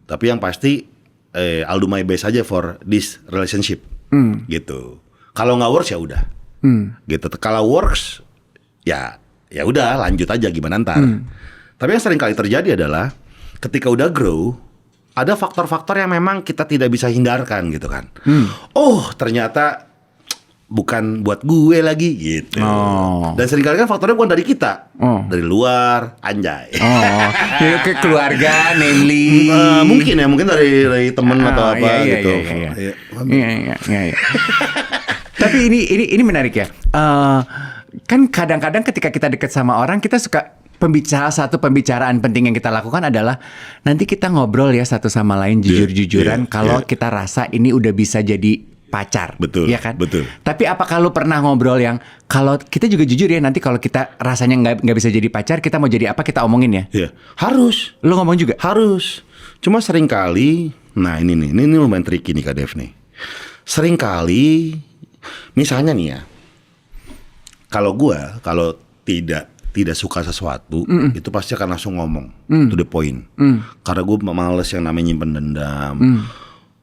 Tapi yang pasti, I'll do my best aja for this relationship. Gitu. Kalau nggak works ya udah. Gitu. Kalau works, ya udah lanjut aja gimana ntar. Tapi yang sering kali terjadi adalah ketika udah grow, ada faktor-faktor yang memang kita tidak bisa hindarkan gitu kan. Oh, ternyata bukan buat gue lagi gitu. Oh. Dan seringkali kan faktornya bukan dari kita, Oh. dari luar, anjay. Oh, ya, ke keluarga, namely. Mungkin dari temen atau apa iya, gitu. Iya. Tapi ini menarik ya. Kan kadang-kadang ketika kita dekat sama orang, kita suka satu pembicaraan penting yang kita lakukan adalah nanti kita ngobrol ya satu sama lain jujur-jujuran kalau kita rasa ini udah bisa jadi pacar, Betul, ya kan? betul. Tapi apakah lu pernah ngobrol yang kalau kita juga jujur ya nanti kalau kita rasanya nggak bisa jadi pacar, kita mau jadi apa kita omongin ya? Iya, harus. Lu ngomong juga? Harus. Cuma sering kali, nah ini lumayan tricky nih Kak Dev nih. Sering kali, misalnya nih ya, kalau tidak suka sesuatu, itu pasti akan langsung ngomong to the point. Karena gue males yang namanya nyimpen dendam.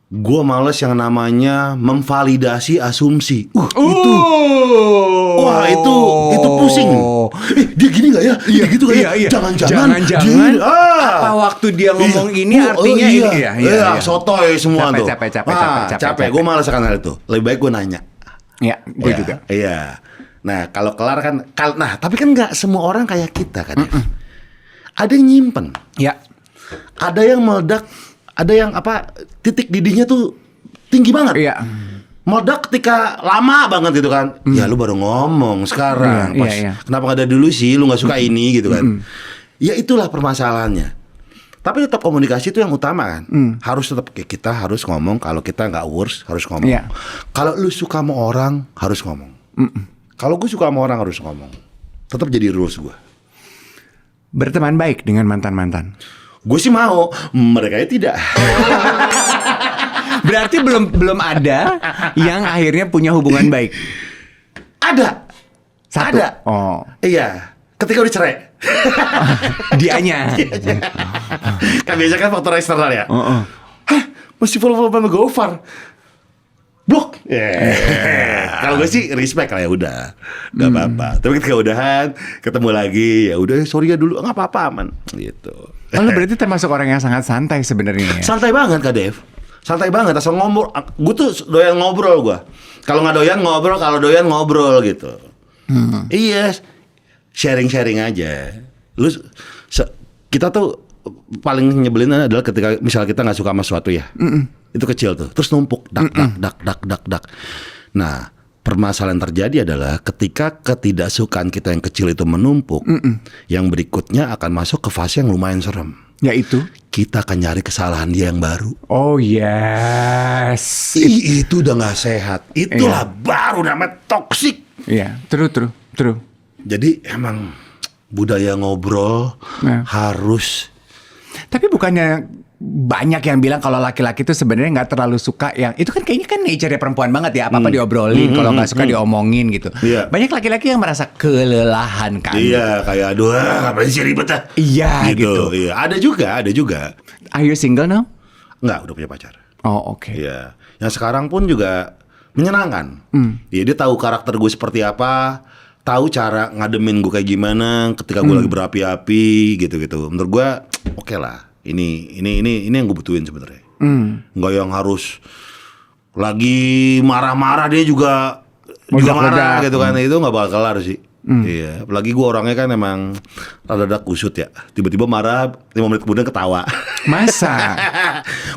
Gue males yang namanya memvalidasi asumsi. Itu. Wah, itu pusing. Dia gini nggak ya? Dia gitu nggak ya? Iya. Jangan-jangan. Apa waktu dia ngomong ini artinya ini ya? Iya, sotoy semua tuh. Capek. Gue males akan hal itu. Lebih baik gue nanya. Ya, gue juga. Iya. Nah, kalau kelar kan, tapi kan nggak semua orang kayak kita kan. Ada yang nyimpen. Ya. ada yang meledak, ada yang titik didihnya tuh tinggi banget. Iya. Meledak ketika lama banget gitu kan. Ya lu baru ngomong sekarang. Kenapa gak ada dulu sih, lu gak suka ini gitu kan. Ya itulah permasalahannya. Tapi tetap komunikasi itu yang utama kan. Harus tetap, kita harus ngomong. Kalau kita nggak worse harus ngomong. Kalau lu suka sama orang harus ngomong. Kalau gue suka sama orang harus ngomong. Tetap jadi rules gue. Berteman baik dengan mantan-mantan. Gue sih mau, mereka tidak. Berarti belum ada yang akhirnya punya hubungan baik. Ada. Satu. Ada. Oh. Iya. Ketika udah cerai. Dianya. Kan biasa kan faktor eksternal ya. Hah, masih follow sama Gofar. Blok. Kalau gue sih respect lah, ya udah. Gak apa-apa. Tapi ketika udahan, ketemu lagi, ya udah sorry ya dulu, nggak apa-apa aman. Gitu. Oh, lu berarti termasuk orang yang sangat santai sebenarnya. Santai banget Kak Dev. Santai banget, asal ngobrol. Gue tuh doyan ngobrol gue. Kalau nggak doyan ngobrol, kalau doyan ngobrol gitu. Iya. Sharing-sharing aja. Kita tuh paling nyebelin adalah ketika misalnya kita nggak suka sama sesuatu ya. Itu kecil tuh, terus numpuk dak. Nah, permasalahan terjadi adalah ketika ketidaksukaan kita yang kecil itu menumpuk, yang berikutnya akan masuk ke fase yang lumayan serem. Yaitu kita akan nyari kesalahan dia yang baru. Oh yes. Itu udah nggak sehat. Itulah baru namanya toksik. Iya, true. Jadi emang budaya ngobrol harus. Tapi bukannya banyak yang bilang kalau laki-laki itu sebenarnya nggak terlalu suka yang itu kan kayaknya kan nature perempuan banget ya, apa-apa diobrolin, kalau nggak suka diomongin gitu. Banyak laki-laki yang merasa kelelahan kan. Iya, kayak aduh ngapain sih ribet ah. Iya gitu. Iya, ada juga. Are you single now? Nggak, udah punya pacar. Oh oke. Iya, yang sekarang pun juga menyenangkan. Dia tahu karakter gue seperti apa, tahu cara ngademin gue kayak gimana ketika gue lagi berapi-api gitu. Menurut gue oke lah. Ini yang gue butuhin sebenarnya. Nggak yang harus lagi marah-marah dia juga marah gitu kan. Itu nggak bakal kelar sih. Iya, apalagi gue orangnya kan emang rada kusut ya. Tiba-tiba marah, 5 menit kemudian ketawa. Masa?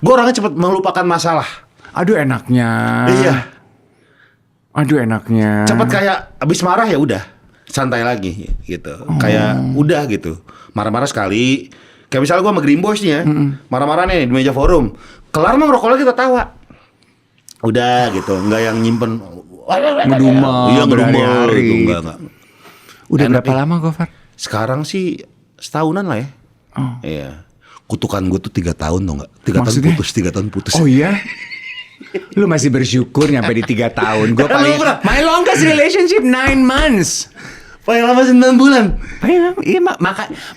Gue orangnya cepat melupakan masalah. Aduh enaknya. Iya. Aduh enaknya. Cepat kayak abis marah ya udah santai lagi gitu. Kayak udah gitu. Marah-marah sekali. Kayak misalnya gue sama Green Boys nih ya, marah-marah nih di meja forum. Kelar mah ngerokok lagi kita tawa. Udah gitu, nggak yang nyimpen ngedumel. Iya ngedumel gitu, enggak. Udah enak berapa lama Gofar? Sekarang sih setahunan lah ya. Iya. Kutukan gue tuh 3 tahun tuh nggak? 3 tahun putus. Oh iya? Lu masih bersyukur nyampe di 3 tahun. Gue paling my longest relationship 9 months. Paling lama 9 bulan. Iya,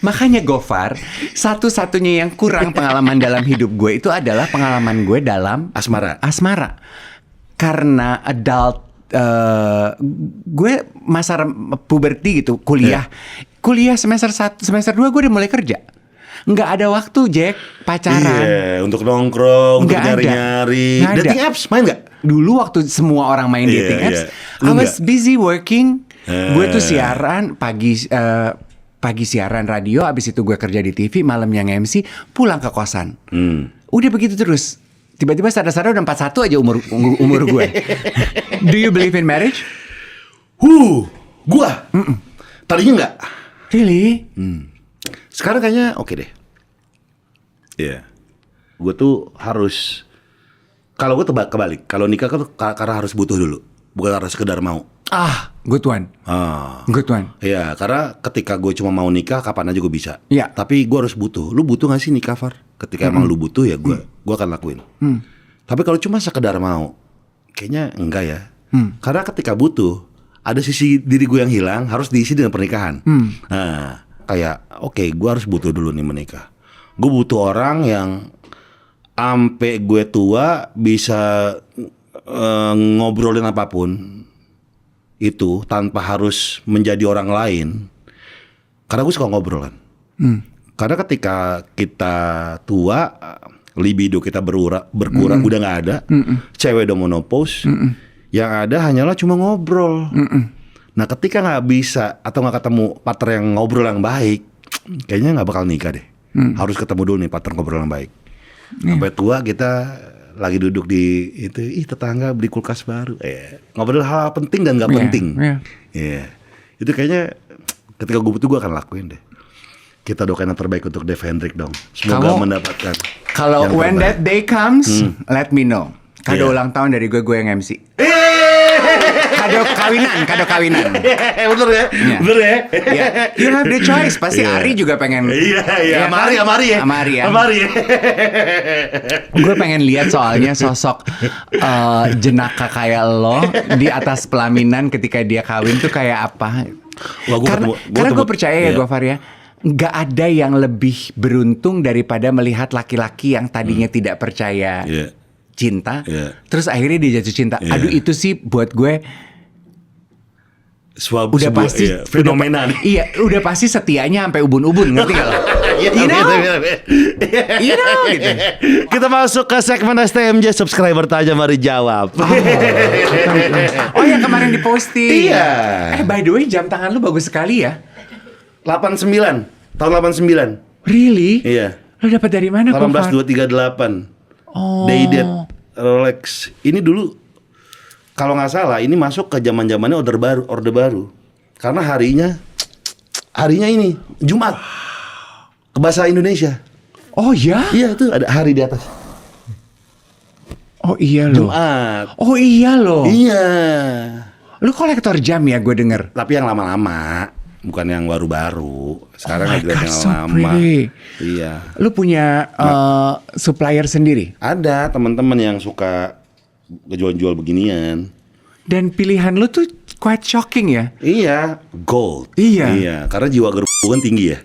makanya Gofar, satu-satunya yang kurang pengalaman dalam hidup gue itu adalah pengalaman gue dalam asmara. Karena adult gue masa puberti gitu, kuliah semester 1, semester 2 gue udah mulai kerja. Nggak ada waktu Jack pacaran. Iya, untuk nongkrong, untuk nyari-nyari. Dating apps main nggak? Dulu waktu semua orang main dating apps, I was busy working. Gue tuh siaran pagi siaran radio, abis itu gue kerja di TV, malam yang MC, pulang ke kosan. Udah begitu terus. Tiba-tiba sadar-sadar udah 41 aja umur gue. Do you believe in marriage? Gua tadinya nggak. Really? Sekarang kayaknya oke deh. Iya. Gue tuh harus, kalau gue kebalik. Kalau nikah tuh karena harus butuh dulu, bukan karena sekedar mau. Good one. Good one. Iya, karena ketika gue cuma mau nikah, kapan aja gue bisa. Iya. Tapi gue harus butuh. Lu butuh gak sih nikah, Far? Ketika emang lu butuh ya gue akan lakuin. Tapi kalau cuma sekedar mau, kayaknya enggak ya. Karena ketika butuh, ada sisi diri gue yang hilang, harus diisi dengan pernikahan. Nah, kayak oke, gue harus butuh dulu nih menikah. Gue butuh orang yang ampe gue tua bisa ngobrolin apapun itu tanpa harus menjadi orang lain. Karena gue suka ngobrol kan. Karena ketika kita tua, libido kita berkurang, udah nggak ada. Cewek udah menopause. Yang ada hanyalah cuma ngobrol. Nah ketika nggak bisa atau nggak ketemu partner yang ngobrol yang baik, kayaknya nggak bakal nikah deh. harus ketemu dulu nih partner ngobrol yang baik. Sampai tua kita lagi duduk di itu, tetangga beli kulkas baru, ngobrol hal penting dan nggak penting. Itu kayaknya ketika gue butuh gue akan lakuin deh. Kita doakan yang terbaik untuk Dave Hendrik dong. Semoga mendapatkan. Kalau when that day comes, let me know. Kado ulang tahun dari gue yang MC. Kado kawinan. Bener ya? Bener ya? You have the choice. Pasti Ari juga pengen. Iya. Amari ya. Gue pengen lihat soalnya sosok jenaka kayak lo di atas pelaminan ketika dia kawin tuh kayak apa. Wah, karena gue percaya ya Gofar ya, nggak ada yang lebih beruntung daripada melihat laki-laki yang tadinya tidak percaya cinta, terus akhirnya dia jatuh cinta. Aduh, itu sih buat gue udah pasti fenomena. Udah pasti setianya sampai ubun-ubun, ngerti gak lo? You know, gitu. Kita masuk ke segmen STMJ subscriber tanya mari jawab. Yang kemarin diposting. Iya. By the way, jam tangan lu bagus sekali ya. 89 tahun 89. Really? Iya. Lu dapat dari mana, Gofar? 18238. Dated Rolex. Ini dulu kalau nggak salah ini masuk ke zaman-zamannya orde baru. Karena harinya ini Jumat. Ke bahasa Indonesia. Oh ya? Iya, itu ada hari di atas. Oh iya loh. Jumat. Oh iya loh. Iya. Lu kolektor jam ya, gue denger. Tapi yang lama-lama, bukan yang baru-baru. Sekarang lagi yang so lama-lama. Pretty. Iya. Lu punya supplier sendiri? Ada teman-teman yang suka jual-jual beginian. Dan pilihan lu tuh quite shocking ya? Iya, gold. Iya. Karena jiwa kan tinggi ya.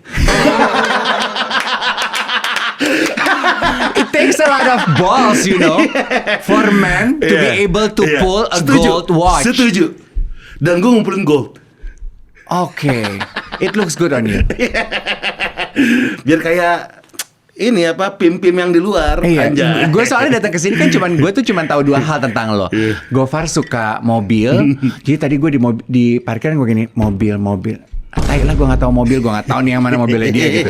It takes a lot of balls, you know, for men to be able to pull a gold watch. Setuju. Dan gue ngumpulin gold. Okay. It looks good on you. Biar kayak ini apa pim-pim yang di luar. Iya. Gue soalnya datang ke sini kan gue cuma tahu dua hal tentang lo. Gofar suka mobil. Jadi tadi gue di parkiran gue gini, mobil. Ayolah, gue gak tahu mobil, gue gak tahu nih yang mana mobilnya dia gitu.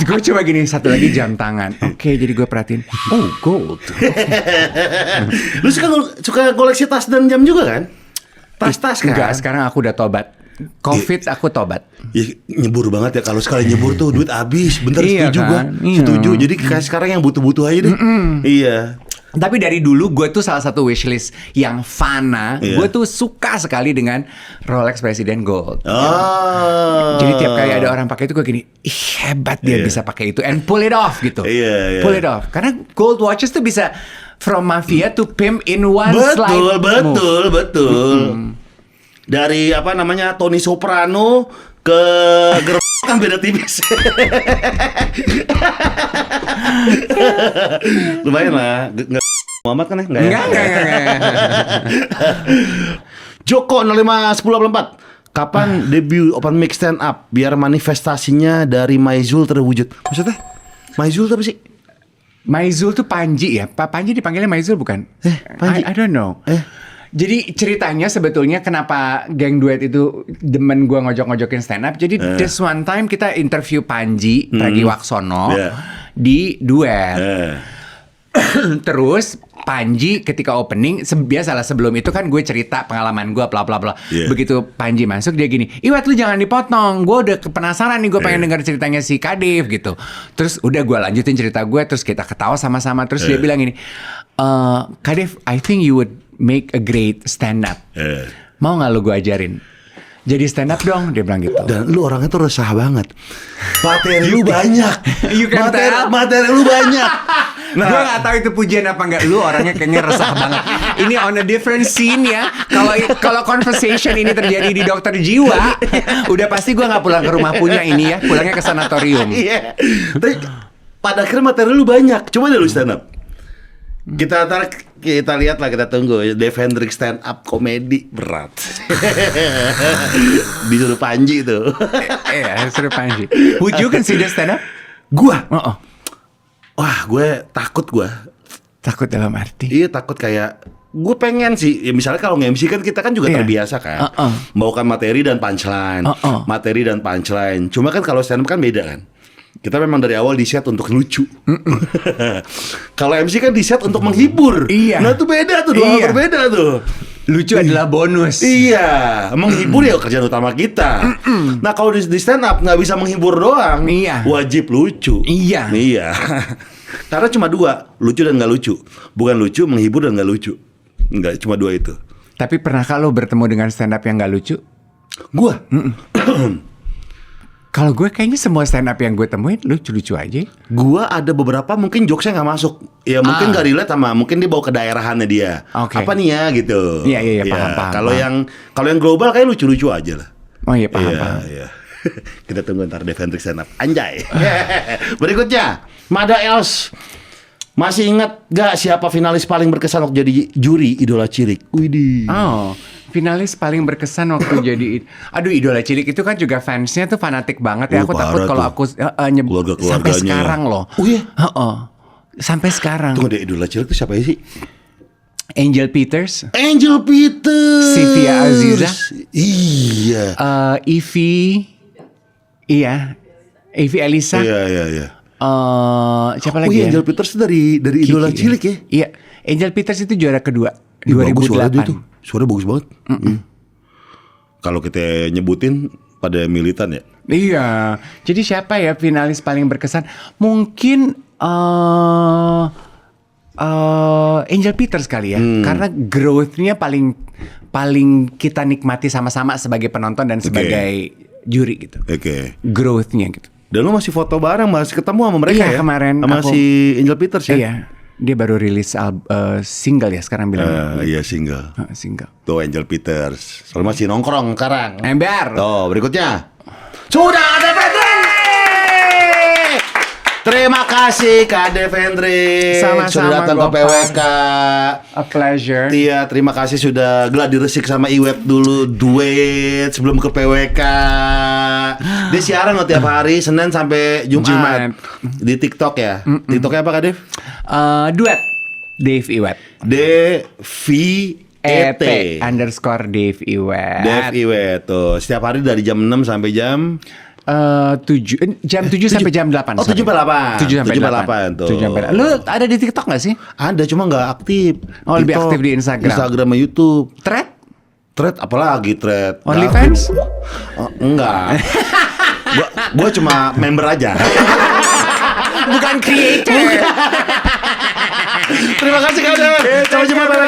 Gue coba gini, satu lagi jam tangan. Oke, jadi gue perhatiin, oh gold. Lu suka koleksi tas dan jam juga kan? Tas-tas kan? Enggak, sekarang aku udah tobat. Covid aku tobat. Ya, nyebur banget ya, kalau sekali nyebur tuh duit habis. Bentar, setuju kan? gue. Setuju, jadi kayak sekarang yang butuh-butuh aja deh. Iya. Tapi dari dulu gue tuh salah satu wishlist yang fana. Gue tuh suka sekali dengan Rolex Presiden Gold. Jadi tiap kali ada orang pakai itu gue gini, hebat dia bisa pakai itu and pull it off gitu. Pull it off. Karena gold watches tuh bisa from mafia to pimp in one slide. Betul. Dari apa namanya Tony Soprano ke kan beda tipis. Lumayan lah. Muhammad kan ya? Enggak. Joko 051084. Kapan debut open mic stand up biar manifestasinya dari Maizul terwujud? Maksudnya? Maizul itu apa sih? Maizul tuh Panji ya? Pak Panji dipanggilnya Maizul bukan? Panji. I don't know. Jadi ceritanya sebetulnya kenapa geng duet itu demen gue ngojok-ngojokin stand up. Jadi this one time kita interview Panji Pragiwaksono di duet. Terus Panji ketika opening, biasalah sebelum itu kan gue cerita pengalaman gue bla bla bla. Begitu Panji masuk dia gini, "Iwat lu jangan dipotong, gue udah penasaran nih, gue pengen denger ceritanya si Kadif gitu." Terus udah gue lanjutin cerita gue, terus kita ketawa sama-sama. Terus dia bilang gini, "Kadif, I think you would make a great stand up. Mau nggak lu gue ajarin? Jadi stand up dong," dia bilang gitu. Dan lu orangnya tuh resah banget. Materi lu banyak. Materi lu banyak. Nah, gue gak tahu itu pujian apa enggak. Lu orangnya kayaknya resah banget. Ini on a different scene ya. Kalau conversation ini terjadi di dokter jiwa, udah pasti gue gak pulang ke rumah punya ini ya. Pulangnya ke sanatorium. Iya. Tapi pada akhirnya materi lu banyak. Coba deh lu stand up. Kita lihat lah, kita tunggu. Dave Hendrik stand up komedi berat. Disuruh Panji tuh. Iya, disuruh Panji. Would you consider stand up? Gua? Wah, gue takut. Takut dalam arti? Iya, takut kayak gue pengen sih. Ya misalnya kalau nge-MC kan kita kan juga terbiasa kan. Membawakan materi dan punchline. Materi dan punchline. Cuma kan kalau stand up kan beda kan. Kita memang dari awal di set untuk lucu. Kalau MC kan di set untuk menghibur. Iya. Nah itu beda tuh, dua hal Iya. berbeda tuh. Lucu adalah bonus. Iya, menghibur ya kerjaan utama kita. Nah kalau di stand up nggak bisa menghibur doang, Iya. wajib lucu. Iya. Iya. Karena cuma dua, lucu dan nggak lucu. Bukan lucu, menghibur dan nggak lucu. Nggak, cuma dua itu. Tapi pernahkah lo bertemu dengan stand up yang gak lucu? Gua, Kalau gue kayaknya semua stand up yang gue temuin lucu-lucu aja. gua ada beberapa mungkin jokesnya nggak masuk. Ya mungkin nggak relate sama, mungkin dia bawa ke daerahannya dia. Oke. Apa nih ya gitu. Iya, Ya, paham. Kalau yang global kayak lucu-lucu aja lah. Oh iya, paham. Iya. Kita tunggu ntar Dave Hendrik stand up. Anjay. Berikutnya, Mada Els. Masih ingat gak siapa finalis paling berkesan waktu jadi juri Idola Cilik? Widih. Oh, finalis paling berkesan waktu jadi aduh, Idola Cilik itu kan juga fansnya tuh fanatik banget ya. Oh, Aku takut parah kalau tuh. aku Keluarga-keluarganya. sampai sekarang loh. Oh iya? Sampai sekarang. Tunggu deh, Idola Cilik itu siapa sih? Angel Peters, Angel Peters. Sylvia Aziza. Iya. Evie Elisa. Iya. Siapa Oh lagi iya, ya? Angel Peters itu dari Idola Kiki, Cilik ya? Iya, Angel Peters itu juara kedua Ih, bagus suara dia 2008. tuh. Suara bagus banget. Kalau kita nyebutin pada militan ya. Iya. Jadi siapa ya finalis paling berkesan? Mungkin Angel Peters kali ya. Karena growth-nya paling kita nikmati sama-sama sebagai penonton dan sebagai juri gitu. Oke. Growth-nya gitu. Dan lu masih foto bareng, masih ketemu sama mereka Iya, ya? kemarin sama aku- si Angel Peters ya? Iya. Dia baru rilis single ya sekarang bilang. Iya single. Single. Tuh Angel Peters. Soalnya masih nongkrong sekarang. Ember. Tuh berikutnya. Sudah ada Hendrik. Terima kasih Kak Dev Hendrik. Sama-sama, sudah datang ke Gopar. PWK. A pleasure. Iya, terima kasih sudah gladi resik sama Iweb dulu duet sebelum ke PWK. Dia siaran loh tiap hari Senin sampai Jumat. Di TikTok ya. TikToknya apa Kak Dev? Duet Dave Iwet. DVET. _Dave Iwet. Dev Iwet tuh. Setiap hari dari jam 6 sampai jam jam 7 sampai jam 8. Oh, 7 sampai 8. 7 sampai 8 tuh. 7 sampai 8. Lu ada di TikTok gak sih? Ada cuma nggak aktif. Oh, lebih TikTok, aktif di Instagram. Instagram sama YouTube. Thread? Thread apalagi thread? OnlyFans? Enggak. Gua cuma member aja. Bukan creator. Terima kasih Kak Dev. Sampai jumpa pada